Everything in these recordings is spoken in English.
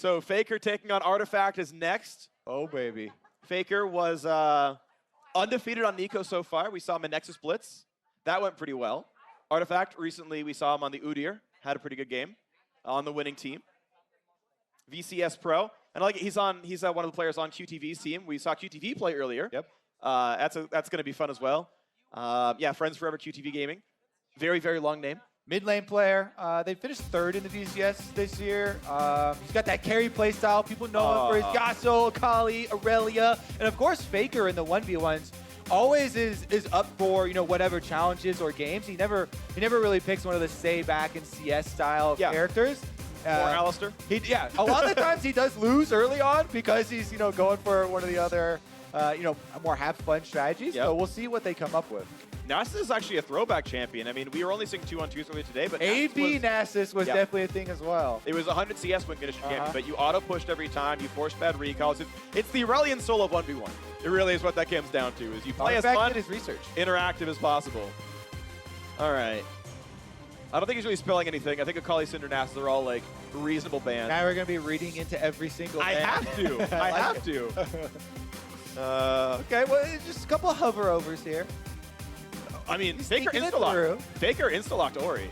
So FLICKR taking on Artifact is next. Oh, baby. FLICKR was undefeated on Nico so far. We saw him in Nexus Blitz. That went pretty well. Artifact, recently we saw him on the Udyr. Had a pretty good game on the winning team. VCS Pro. And like he's one of the players on QTV's team. We saw QTV play earlier. Yep. That's going to be fun as well. Yeah, Friends Forever QTV Gaming. Very, very long name. Mid lane player. They finished third in the VCS this year. He's got that carry play style. People know him for his Yasuo, Akali, Aurelia, and of course FLICKR in the 1v1s. Always is up for whatever challenges or games. He never really picks one of the stay back and CS style characters. Or Alistair. A lot of the times he does lose early on because he's going for one of the other more have fun strategies. Yep. So we'll see what they come up with. Nasus is actually a throwback champion. I mean, we were only seeing 2-on-2s earlier today, but AB Nasus was definitely a thing as well. It was 100 CS win condition champion, but you auto-pushed every time, you force bad recalls. It's the Aurelian soul of 1v1. It really is what that comes down to, is you play as fun, interactive as possible. All right. I don't think he's really spelling anything. I think Akali, Cinder, Nasus are all like reasonable bans. Now we're going to be reading into every single ban. I have to. I have to. Okay, well, just a couple of hover-overs here. I mean, FLICKR insta-locked Ori.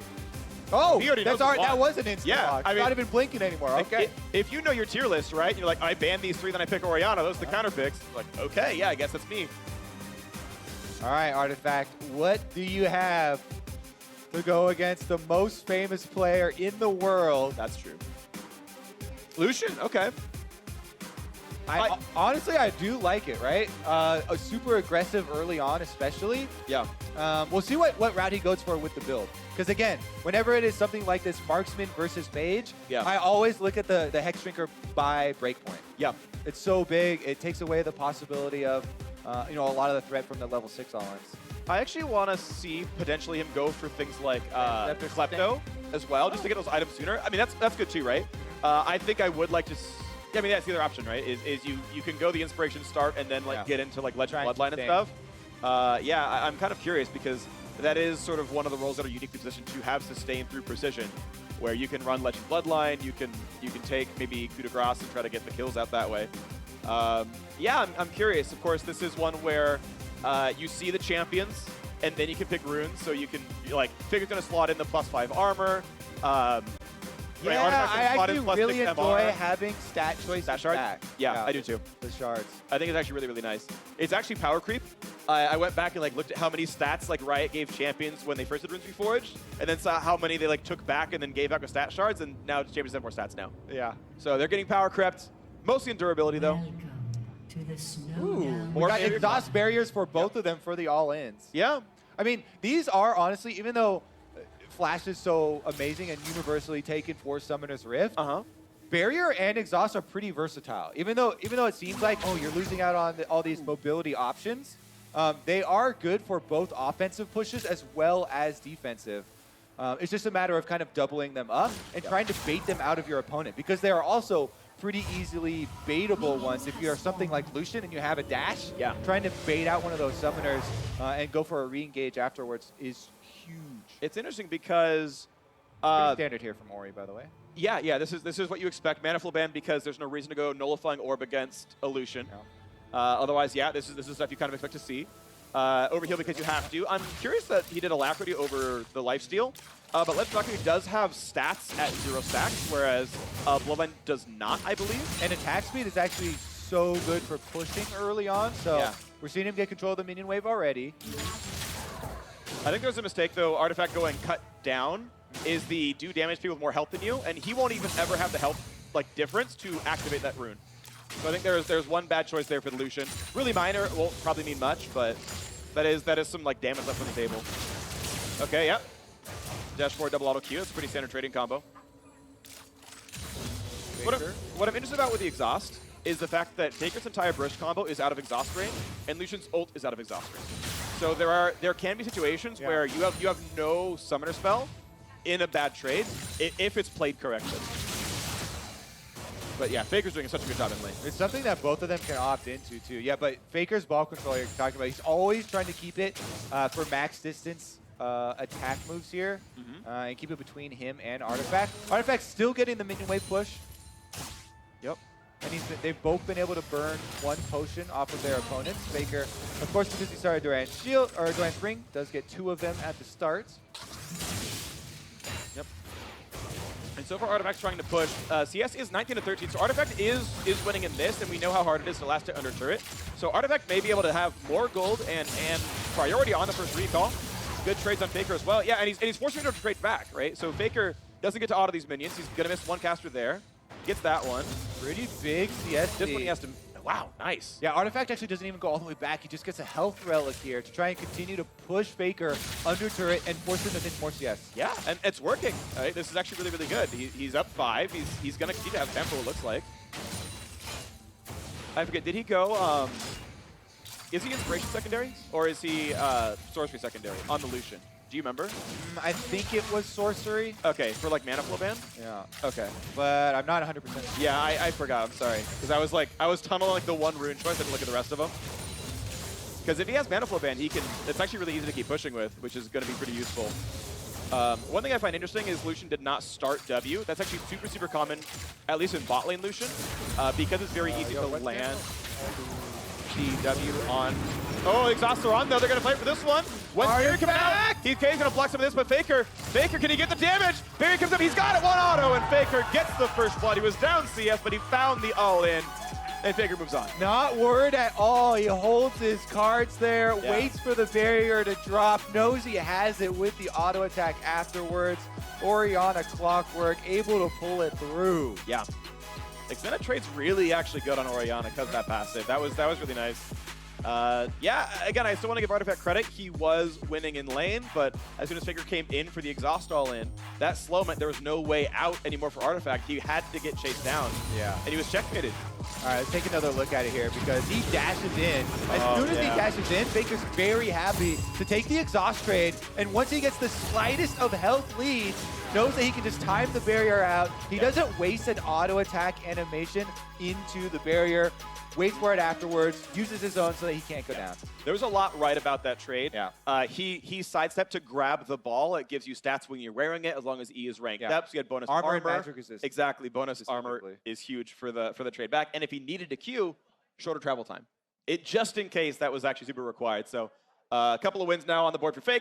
Oh, that was an insta-lock. I mean, not even blinking anymore. Okay. If you know your tier list, right? You're like, I ban these 3, then I pick Orianna. Those are the counter picks. Like, okay, yeah, I guess that's me. All right, Artifact, what do you have to go against the most famous player in the world? That's true. Lucian, okay. Honestly, I do like it, right? Super aggressive early on, especially. Yeah. We'll see what route he goes for with the build. Because again, whenever it is something like this, marksman versus mage, I always look at the Hex Drinker by breakpoint. Yeah. It's so big, it takes away the possibility of a lot of the threat from the level 6 on-lines. I actually want to see potentially him go for things like Klepto as well, just to get those items sooner. I mean, that's good too, right? I think I would like to. I mean, that's the other option, right? Is you can go the inspiration start and then get into like Legend Bloodline and stuff. I'm kind of curious because that is sort of one of the roles that are uniquely positioned to have sustain through precision, where you can run Legend Bloodline, you can take maybe coup de grace and try to get the kills out that way. I'm curious. Of course, this is one where you see the champions and then you can pick runes, so you can FLICKR's gonna slot in the +5 armor. I actually really enjoy having stat choice back. Yeah, I do too. The shards. I think it's actually really, really nice. It's actually power creep. I went back and looked at how many stats Riot gave champions when they first did Runes Reforged, and then saw how many they took back and then gave back with stat shards, and now champions have more stats now. Yeah. So they're getting power crept, mostly in durability though. To the snow. Ooh, we got exhaust barriers for both of them for the all-ins. Yeah. I mean, these are honestly, even though Flash is so amazing and universally taken for Summoner's Rift, Barrier and Exhaust are pretty versatile. Even though it seems like, you're losing out on all these mobility options, they are good for both offensive pushes as well as defensive. It's just a matter of kind of doubling them up and trying to bait them out of your opponent, because they are also pretty easily baitable ones. If you're something like Lucian and you have a dash, trying to bait out one of those summoners and go for a re-engage afterwards is huge. It's interesting because standard here from Ori, by the way. Yeah. This is what you expect. Mana flow ban, because there's no reason to go nullifying orb against Illusion. Otherwise, this is stuff you kind of expect to see. Overheal because you have to. I'm curious that he did Alacrity over the lifesteal, but Alacrity does have stats at 0 stacks, whereas Bloodline does not, I believe. And attack speed is actually so good for pushing early on, so we're seeing him get control of the minion wave already. I think there's a mistake, though. Artifact going cut down is the do damage to people with more health than you, and he won't even ever have the health difference to activate that rune. So I think there's one bad choice there for the Lucian. Really minor, it won't probably mean much, but that is some damage left on the table. Okay, yeah. Dash forward double auto Q. It's a pretty standard trading combo. What I'm interested about with the exhaust is the fact that FLICKR's entire burst combo is out of exhaust range, and Lucian's ult is out of exhaust range. So there can be situations where you have no summoner spell in a bad trade if it's played correctly. But yeah, FLICKR's doing such a good job in lane. It's something that both of them can opt into too. Yeah, but FLICKR's ball control you're talking about, he's always trying to keep it for max distance attack moves here and keep it between him and Artifact. Artifact's still getting the minion wave push. Yep. And they've both been able to burn one potion off of their opponents. FLICKR, of course, because he started Duran's shield or Duran's ring, does get 2 of them at the start. Yep. And so far, Artifact's trying to push. CS is 19-13, so Artifact is winning in this, and we know how hard it is to last it under turret. So Artifact may be able to have more gold and priority on the first recall. Good trades on FLICKR as well. Yeah, and he's forcing him to trade back, right? So FLICKR doesn't get to auto these minions. He's gonna miss one caster there. Gets that one. Pretty big CS. This one he has to. Wow, nice. Yeah, Artifact actually doesn't even go all the way back. He just gets a health relic here to try and continue to push FLICKR under turret and force him to miss more CS. Yeah, and it's working. Right? This is actually really, really good. He's up 5. He's going to continue to have tempo, it looks like. I forget, did he go... is he Inspiration secondary? Or is he Sorcery secondary on the Lucian? Do you remember? I think it was Sorcery. Okay, for like Mana Flow ban? Yeah. Okay. But I'm not 100%. Yeah, I forgot. I'm sorry. Because I was tunneling like the one rune choice. I didn't look at the rest of them. Because if he has Mana Flow ban, he can. It's actually really easy to keep pushing with, which is going to be pretty useful. One thing I find interesting is Lucian did not start W. That's actually super, super common, at least in bot lane Lucian, because it's very easy to land the W on. Oh, Exhaust are on though. They're going to fight for this one. When's Barrier coming out? He's going to block some of this, but FLICKR, can he get the damage? Barrier comes up, he's got it, 1 auto, and FLICKR gets the first blood. He was down CS, but he found the all-in, and FLICKR moves on. Not worried at all. He holds his cards there, waits for the barrier to drop, knows he has it with the auto attack afterwards. Orianna Clockwork able to pull it through. Yeah. Extended trade's really actually good on Orianna because of that passive. That was really nice. Yeah, again, I still want to give Artifact credit. He was winning in lane, but as soon as FLICKR came in for the exhaust all in, that slow meant there was no way out anymore for Artifact. He had to get chased down. Yeah. And he was checkmated. All right, let's take another look at it here because he dashes in. As soon as he dashes in, FLICKR's very happy to take the exhaust trade, and once he gets the slightest of health lead, knows that he can just time the barrier out. He doesn't waste an auto attack animation into the barrier, waits for it afterwards, uses his own so that he can't go down. There was a lot right about that trade. Yeah. He sidestepped to grab the ball. It gives you stats when you're wearing it as long as E is ranked up. So you get bonus armor. And magic resistance. Exactly. Bonus armor is huge for the trade back. And if he needed to queue, shorter travel time. Just in case that was actually super required. So a couple of wins now on the board for FLICKR.